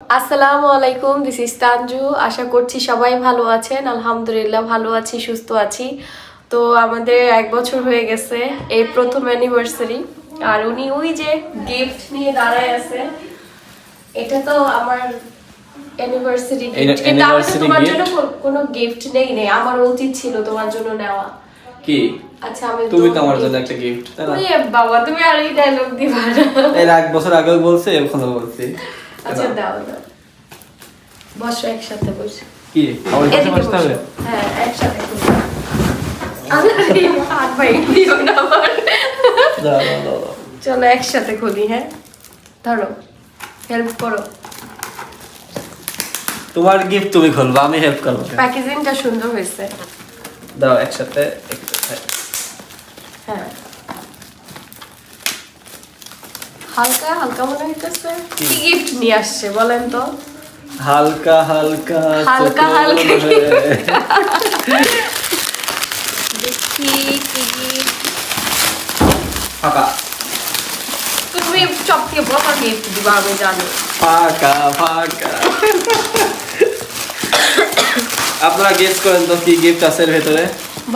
আসসালামু আলাইকুম, this is Tanju. আশা করছি সবাই ভালো আছেন। আলহামদুলিল্লাহ ভালো আছি, সুস্থ আছি। তো আমাদের 1 বছর হয়ে গেছে, এই প্রথম অ্যানিভার্সারি। আর উনি ওই যে গিফট নিয়ে দাঁড়ায় আছে, এটা তো আমার অ্যানিভার্সারি গিফট। কিন্তু আমি তো তোমার জন্য কোনো গিফট নেই, আমার উচিত ছিল তোমার জন্য নেওয়া। কি? আচ্ছা, আমি তুমি তো আমার জন্য একটা গিফট, তাই না? এই বাবা, তুমি আর এই ডায়লগ দিবা না। এর 1 বছর আগেও বলছি, এখনো বলছি। আচ্ছা দাও দাও, বসো একসাথে বসে। কি আমার কাছে বসতে হবে? হ্যাঁ, একসাথে খুলি। আমি হাত ভাই দিও না আমার। দাও দাও দাও। চলো একসাথে খুলি। হ্যাঁ ধরো, হেল্প করো। তোমার গিফট তুমি খুলবা, আমি হেল্প করব। প্যাকেজিংটা সুন্দর হয়েছে। দাও একসাথে। হ্যাঁ, হালকা হালকা মনে হইতেছে। কি গিফট নিয়ে আসছে বলেন তো? হালকা হালকা হালকা হালকা দেখি কি ফাঁকা। তুমি সবথেকে বড় গিফট দিবা, আমি জানি। ফাঁকা ফাঁকা। আপনারা গেস করেন তো কি গিফট আছে এর ভিতরে?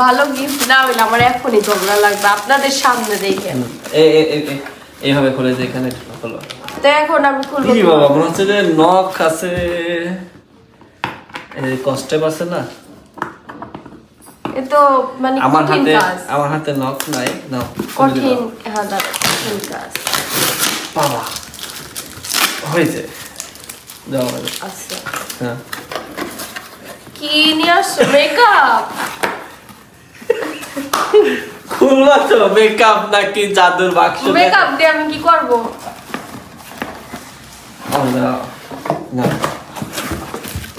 ভালো গিফট না হইলে আমার এখনই ঝগড়া লাগবে আপনাদের সামনে দেখে। এইভাবে খুলে যে এখানে খোলো। তো এখন আমি খুলবো। কি বাবা, মনে হচ্ছে যে নখ আছে, এই কস্টেপ আছে না? এ তো মানে কঠিন কাজ। আমার হাতে নখ নাই। নাও কঠিন। হ্যাঁ দাদা, কঠিন কাজ। বাবা হয়েছে। দাও। আচ্ছা, হ্যাঁ। কি নিয়ে আসছো? মেকআপ? খুলবা তো? মেকআপ নাকি জাদুর বাক্স? মেকআপ দিয়ে আমি কি করব? না,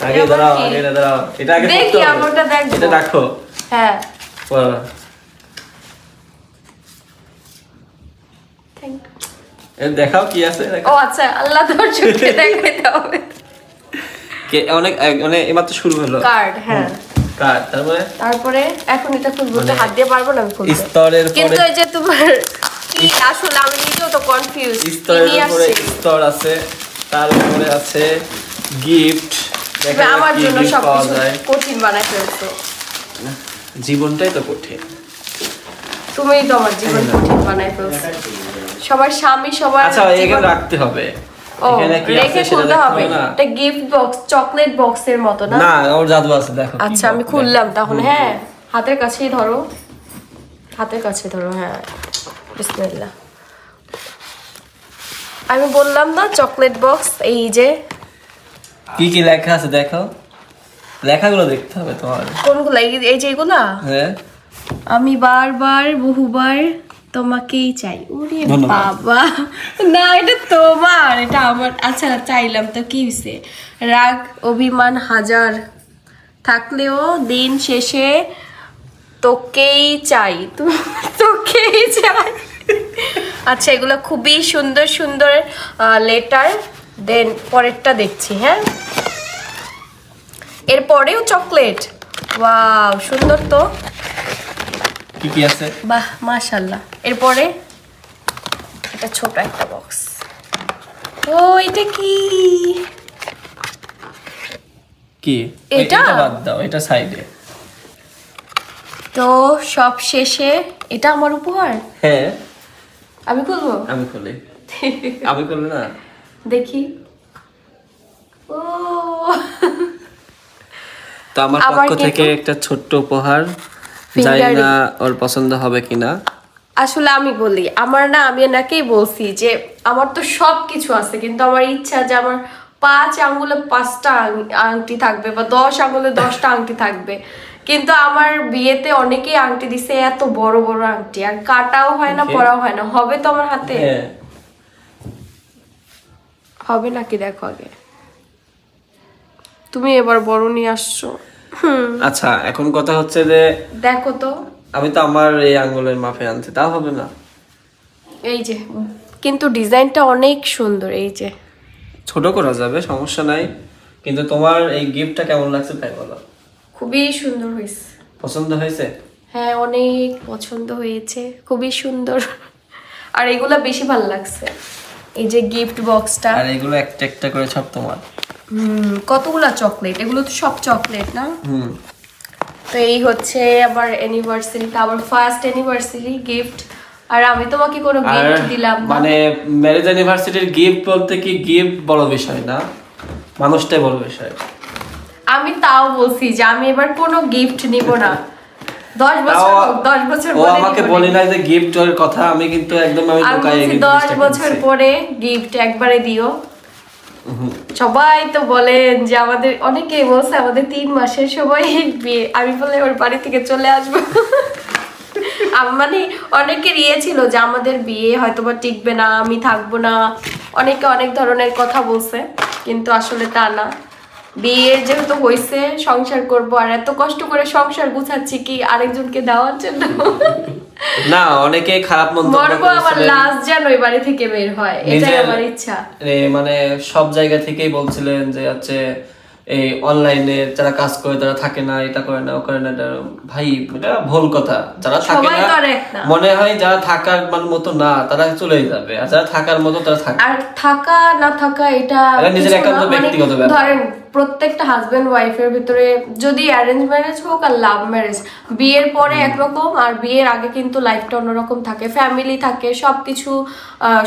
আগে দাঁড়াও, আগে দাঁড়াও। এটা আগে দেখি, আমারটা দেখো। এটা রাখো। হ্যাঁ, থ্যাংক ইউ। দেখাও কি আছে। ও আচ্ছা, আল্লাহ দর্শককে দেখাইতে হবে। কে অনেক মানে এইমাত্র শুরু হলো কার্ড। হ্যাঁ কার্ড। তারপরে এখন এটা খুলবো, তো হাত দিয়ে পারবো না আমি খুলতে। স্তরের পরে কিন্তু এই যে তোমার কি, আসলে আমি নিজেও তো কনফিউজ। স্তরের উপরে স্তর আছে, তার উপরে আছে গিফট। দেখো আমার জন্য সবকিছু কঠিন বানাই ফেলছো। জীবনটাই তো কঠিন। তুমিই তো আমার জীবন কঠিন বানাই ফেলছো। সবার স্বামী সবার। আচ্ছা, এখানে রাখতে হবে। এখানে কি আছে সেটা দেখতে হবে না? এটা গিফট বক্স, চকলেট বক্সের মতো না? না, ওর জাদু আছে, দেখো। আচ্ছা আমি খুললাম তাহলে। হ্যাঁ, হাতের কাছেই ধরো, হাতের কাছে ধরো। হ্যাঁ, বিসমিল্লাহ। আমি বললাম না চকলেট বক্স। এই যে কি কি লেখা আছে দেখো, লেখাগুলো দেখতে হবে তোমার। কোনগুলো? এই যে এগুলা। হ্যাঁ, আমি বারবার বহুবার তোমাকেই চাই। ওরে বাবা, না এটা তোমার, এটা আমার। আচ্ছা চাইলাম তো কি হইছে? রাগ অভিমান হাজার থাকলেও দিন শেষে তোকেই চাই, তোকেই চাই। আচ্ছা, এগুলো খুবই সুন্দর সুন্দর লেটার। দেন পরেরটা দেখছি। হ্যাঁ, এরপরেও চকলেট। ওয়াও, সুন্দর তো। কি কি আছে? বাহ, মাশাআল্লাহ। এরপরে এটা ছোট একটা বক্স। ও এটা কি? কি এটা বাদ দাও, এটা সাইডে। তো সব শেষে এটা আমার উপহার। হ্যাঁ, আমি খুলবো? আমি খুলি। আমি খুলি না? দেখি। ও তো আমার পক্ষ থেকে একটা ছোট্ট উপহার। জানি না ওর পছন্দ হবে কিনা। আসলে আমি বলি, আমার না, আমি নাকেই বলছি যে আমার তো সব কিছু আছে, কিন্তু আমার ইচ্ছা যে আমার 5 আঙ্গুলে 5টা আংটি থাকবে, বা 10 আঙ্গুলে 10টা আংটি থাকবে। কিন্তু আমার বিয়েতে অনেকেই আংটি দিছে, এত বড় বড় আংটি, আর কাটাও হয় না, পরাও হয় না। হবে তো আমার হাতে? হবে নাকি দেখো আগে। তুমি এবার বড় নিয়ে আসছো। আচ্ছা, এখন কথা হচ্ছে যে দেখো তো, আমি তো আমার এই আঙ্গুলের মাপে আনছি, তাও হবে না? এই যে, কিন্তু ডিজাইনটা অনেক সুন্দর। এই যে ছোট করা যাবে, সমস্যা নাই। কিন্তু তোমার এই গিফটটা কেমন লাগছে তাই বলো। খুবই সুন্দর হয়েছে। পছন্দ হয়েছে? হ্যাঁ, অনেক পছন্দ হয়েছে, খুবই সুন্দর। আর এগুলা বেশি ভালো লাগছে। এই যে গিফট বক্সটা, আর এগুলো একটা একটা করে সব তোমার। কতগুলা চকলেট, এগুলো তো সব চকলেট না? তো এই হচ্ছে আমার অ্যানিভার্সারি, আমার ফার্স্ট অ্যানিভার্সারি গিফট। আর আমি তোমাকে কোনো গিফট দিলাম না। মানে ম্যারেজ অ্যানিভার্সারির গিফট বলতে কি গিফট বড় বিষয় না, মানুষটাই বড় বিষয়। আমি তাও বলছি যে আমি এবার কোনো গিফট নিব না। 10 বছর ও আমাকে বলি না যে গিফট এর কথা, আমি কিন্তু একদম আমি লুকাই গিফট। 10 বছর পরে গিফট একবারে দিও। সবাই তো বলেন যে আমাদের, অনেকেই বলছে আমাদের 3 মাসের সবাই বিয়ে, আমি বলে ওর বাড়ি থেকে চলে আসবো। মানে অনেকের ইয়ে ছিল যে আমাদের বিয়ে হয়তোবা টিকবে না, আমি থাকবো না, অনেকে অনেক ধরনের কথা বলছে, কিন্তু আসলে তা না। বিয়ে যেহেতু হয়েছে, সংসার করব, আর এত কষ্ট করে সংসার গুছাচ্ছি কি আরেকজনকে দেওয়ার জন্য না? অনেকে খারাপ মন্তব্য করেছিলেন, আমার লাস্ট যেন ওই বাড়ি থেকে বের হয়, এটাই আমার ইচ্ছা। মানে সব জায়গা থেকেই বলছিলেন যে হচ্ছে এই অনলাইনে যারা কাজ করে তারা থাকে না, এটা করে না, ও করে না। ভাই এটা ভুল কথা। যারা থাকে না, মনে হয় যারা থাকার মতো না তারা চলেই যাবে, আর যারা থাকার মতো তারা থাকে। আর থাকা না থাকা এটা নিজের একান্ত ব্যক্তিগত ব্যাপার। ধরেন প্রত্যেকটা হাজবেন্ড ওয়াইফের ভিতরে, যদি অ্যারেঞ্জ ম্যারেজ হোক আর লাভ ম্যারেজ, বিয়ের পরে একরকম আর বিয়ের আগে কিন্তু লাইফটা অন্যরকম থাকে, ফ্যামিলি থাকে,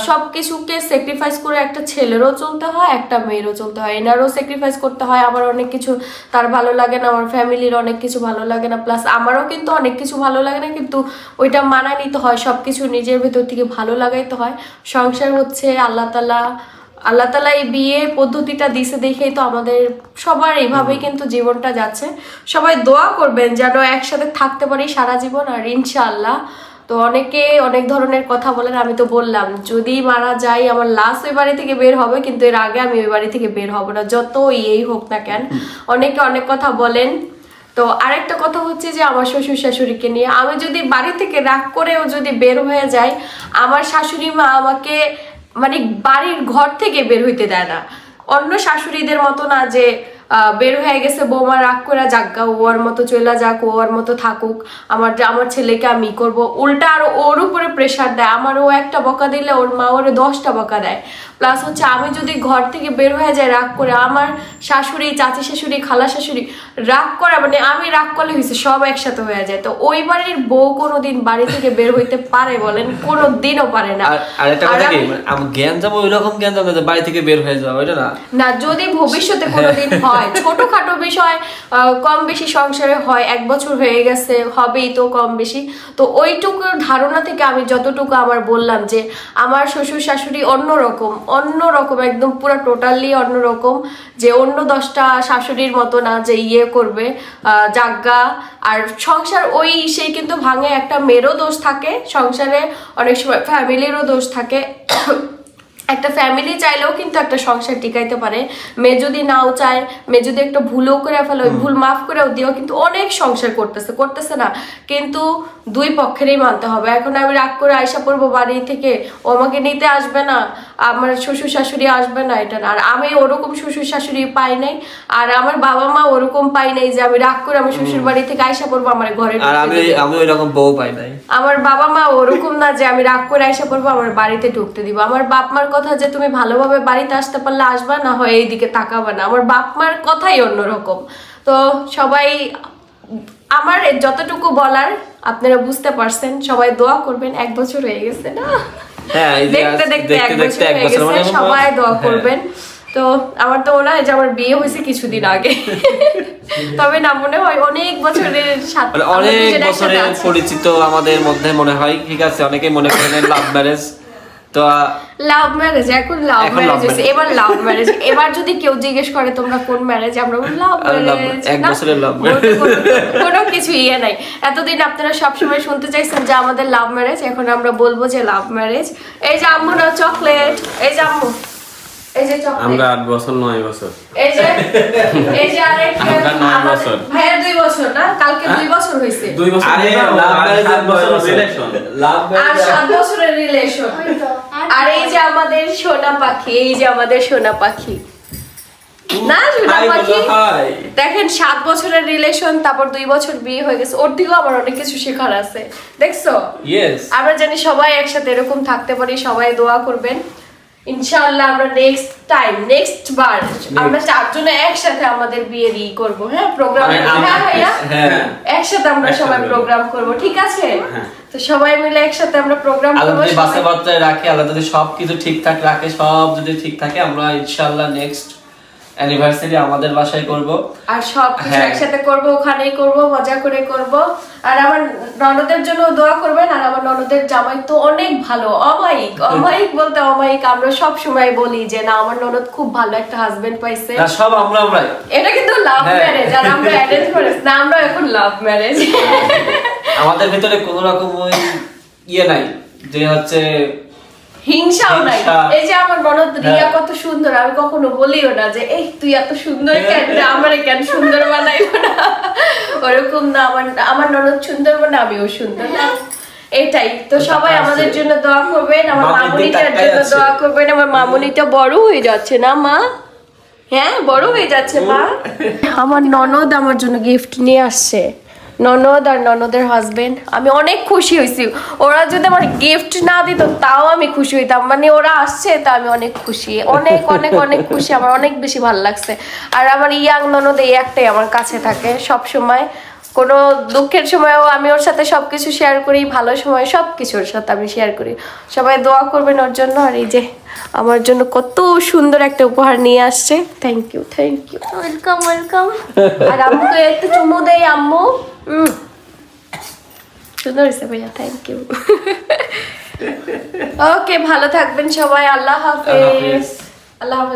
সবকিছুকে স্যাক্রিফাইস করে একটা ছেলেরও চলতে হয়, একটা মেয়েরও চলতে হয়, এনারও স্যাক্রিফাইস করতে হয়। আমার অনেক কিছু তার ভালো লাগে না, আমার ফ্যামিলির অনেক কিছু ভালো লাগে না, প্লাস আমারও কিন্তু অনেক কিছু ভালো লাগে না, কিন্তু ওইটা মানায় নিতে হয়, সবকিছু নিজের ভেতর থেকে ভালো লাগাইতে হয়। সংসার হচ্ছে আল্লাহ তাআলা এই বিয়ে পদ্ধতিটা দিছে দেখেই তো আমাদের সবার এইভাবেই কিন্তু জীবনটা যাচ্ছে। সবাই দোয়া করবেন যেন একসাথে থাকতে পারি সারা জীবন, আর ইনশাআল্লাহ। তো অনেকে অনেক ধরনের কথা বলেন, আমি তো বললাম যদি মারা যাই আমার লাস্ট ওই বাড়ি থেকে বের হবে, কিন্তু এর আগে আমি ওই বাড়ি থেকে বের হব না, যত এই হোক না কেন। অনেকে অনেক কথা বলেন। তো আরেকটা কথা হচ্ছে যে আমার শ্বশুর শাশুড়িকে নিয়ে, আমি যদি বাড়ি থেকে রাগ করেও যদি বের হয়ে যাই, আমার শাশুড়ি মা আমাকে মানে বাড়ির ঘর থেকে বের হইতে দেয় না। অন্য শাশুড়িদের মতো না যে বের হয়ে গেছে বৌমা রাগ করে যাক, ওর মতো চলে যাক, ওর মতো থাকুক, আমার ছেলেকে আমি করব, উল্টা আর ওর উপরে প্রেশার দেয়। আমার ও একটা বকা দিলে ওর মা ওরে 10টা বকা দেয়। প্লাস হচ্ছে আমি যদি ঘর থেকে বের হয়ে যাই রাগ করে, আমার শাশুড়ি, চাচি শাশুড়ি, খালা শাশুড়ি রাগ করে, মানে আমি রাগ করলে হয়েছে সব একসাথে হয়ে যায়। তো ওই বাড়ির বউ কোনোদিন বাড়ি থেকে বের হইতে পারে বলেন? কোনোদিনও পারে না। আর একটা কথা কি, আমি জ্ঞান যাবো ওইরকম জ্ঞান যাবো যে বাড়ি থেকে বের হয়ে যাওয়া, ওইটা না। না, যদি ভবিষ্যতে কোনোদিন হয়, ছোটখাটো বিষয় কম বেশি সংসারে হয়, 1 বছর হয়ে গেছে, হবেই তো কম বেশি, তো ওইটুকু ধারণা থেকে আমি যতটুকু আমার বললাম যে আমার শ্বশুর শাশুড়ি অন্যরকম, একদম পুরো টোটালি অন্যরকম, যে অন্য 10টা শাশুড়ির মতো না যে ইয়ে করবে জাগা। আর সংসার ওই সেই কিন্তু ভাঙে, একটা মেয়েরও দোষ থাকে সংসারে, অনেক সময় ফ্যামিলিরও দোষ থাকে। একটা ফ্যামিলি চাইলেও কিন্তু একটা সংসার টিকাইতে পারে, মেয়ে যদি নাও চায়, মেয়ে যদি একটা ভুলও করে ফেলে, ওই ভুল মাফ করেও দিও, কিন্তু অনেক সংসার করতেছে না, কিন্তু 2 পক্ষেরই মানতে হবে। এখন আমি রাগ করে আয়সা পড়বো বাড়ি থেকে, ও আমাকে নিতে আসবে না, আমার শ্বশুর শাশুড়ি আসবে না, এটা না। আর আমি ওরকম শ্বশুর শাশুড়ি পাই নাই, আর আমার বাবা মা ওরকম পাই নাই যে আমি রাগ করে আমার শ্বশুর বাড়ি থেকে আয়সা পড়বো আমার ঘরে। আমি ওইরকম বউ পাই নাই। আমার বাবা মা ওরকম না যে আমি রাগ করে আয়সা পড়বো আমার বাড়িতে ঢুকতে দিব। আমার বাপ মার কথা যে তুমি ভালোভাবে বাড়িতে আসতে পারলে আসবা, না হয় এইদিকে তাকাবা না, আমার বাপ মার কথাই অন্যরকম। তো সবাই আমার যতটুকু বলার আপনারা বুঝতে পারছেন, সবাই দোয়া করবেন। 1 বছর হয়ে গেছে না, দেখতে দেখতে 1 বছর হয়ে গেছে, সবাই দোয়া করবেন। তো আমার তো মনে হয় যে আমার বিয়ে হয়েছে কিছুদিন আগে, তবে না মনে হয় অনেক বছরের সাথে, অনেক বছরের পরিচিত আমাদের মধ্যে মনে হয়। ঠিক আছে, অনেকে মনে করেন লাভ ম্যারেজ, তো লাভ ম্যারেজ, এখন লাভ ম্যারেজ হয়েছে, এবার লাভ ম্যারেজ। এবার যদি কেউ জিজ্ঞেস করে তোমরা কোন ম্যারেজ, আমরা লাভ ম্যারেজ। 1 বছরের লাভ ম্যারেজ, কোনো কিছু ইয়ে নাই। এতদিন আপনারা সবসময় শুনতে চাইছেন যে আমাদের লাভ ম্যারেজ, এখন আমরা বলবো যে লাভ ম্যারেজ। এই যে আম্মু না চকলেট, এই যে আম্মু, এই যে চকলেট। আমরা 8 বছর 9 বছর, এই যে আরেকটা ভাইয়া 2 বছর না, কালকে 2 বছর হয়েছে। 2 বছর, আরে লাভ ম্যারেজ 7 বছরের রিলেশন, লাভ ম্যারেজ 7 বছরের রিলেশন। আর এই যে আমাদের সোনা পাখি, এই যে আমাদের সোনা পাখি না, সোনা পাখি দেখেন, 7 বছরের রিলেশন, তারপর 2 বছর বিয়ে হয়ে গেছে। ওর দিকেও আমার অনেক কিছু শেখার আছে, দেখছো? ইয়েস। আমরা জানি সবাই একসাথে এরকম থাকতে পারি, সবাই দোয়া করবেন। ইনশাআল্লাহ আমরা নেক্সট বার আমরা চারজনে একসাথে আমাদের বিয়ের করব, হ্যাঁ প্রোগ্রাম, হ্যাঁ ভাইয়া একসাথে আমরা সবাই প্রোগ্রাম করব, ঠিক আছে? তো সবাই মিলে একসাথে আমরা প্রোগ্রাম করব। আল্লাহ যদি বাসা বাচ্চায় রাখে, আল্লাহ যদি সবকিছু ঠিকঠাক রাখে, সব যদি ঠিক থাকে, আমরা ইনশাআল্লাহ নেক্সট অ্যানিভার্সারি আমাদের বাসায় করব, আর সব কিছু একসাথে করব, ওখানেই করব, মজা করে করব। আর আমার ননদের জন্য দোয়া করবেন। আর আমার ননদের জামাই তো অনেক ভালো, অমায়িক বলতে অমায়িক। আমরা সব সময় বলি যে না আমার ননদ খুব ভালো একটা হাজবেন্ড পাইছে। না সব আমরা এটা কিন্তু লাভ ম্যারেজ, আর আমরা অ্যারেঞ্জ ম্যারেজ না, আমরা এখন লাভ ম্যারেজ। আমাদের ভিতরে কোনো রকম ওই নাই যে হচ্ছে হিংসাও নাই। এই যে আমার ননদ রিয়া কত সুন্দর, আমি কখনো বলিও না যে এই তুই এত সুন্দর কেন, আমারে কেন সুন্দর বানাইবো না, ওরকম না। আমার ননদ সুন্দর মানে আমিও সুন্দর, না এটাই তো। সবাই আমাদের জন্য দোয়া করবেন, আমার মামুনিটার জন্য দোয়া করবেন। আমার মামুনিটা বড় হয়ে যাচ্ছে না মা? হ্যাঁ বড় হয়ে যাচ্ছে মা। আমার ননদ আমার জন্য গিফট নিয়ে আসছে, ননদ আর ননদের হাজবেন্ড। আমি অনেক খুশি হয়েছি। ওরা যদি আমার গিফট না দিত তাও আমি খুশি হইতাম, মানে ওরা আসছে তা আমি অনেক খুশি, অনেক অনেক অনেক খুশি। আমার অনেক বেশি ভালো লাগছে। আর আমার ইয়াং ননদ এই একটাই আমার কাছে থাকে সব সময়, কোনো দুঃখের সময়ও আমি ওর সাথে সবকিছু শেয়ার করি, ভালো সময় সবকিছু ওর সাথে আমি শেয়ার করি। সবাই দোয়া করবেন ওর জন্য। আর এই যে আমার জন্য কত সুন্দর একটা উপহার নিয়ে আসছে। Thank you welcome welcome. আর আম্মুকে একটু চুমু দেই আম্মু। সুন্দর হয়েছে ভাইয়া, থ্যাংক ইউ। ওকে ভালো থাকবেন সবাই, আল্লাহ হাফেজ। আল্লাহ হাফেজ।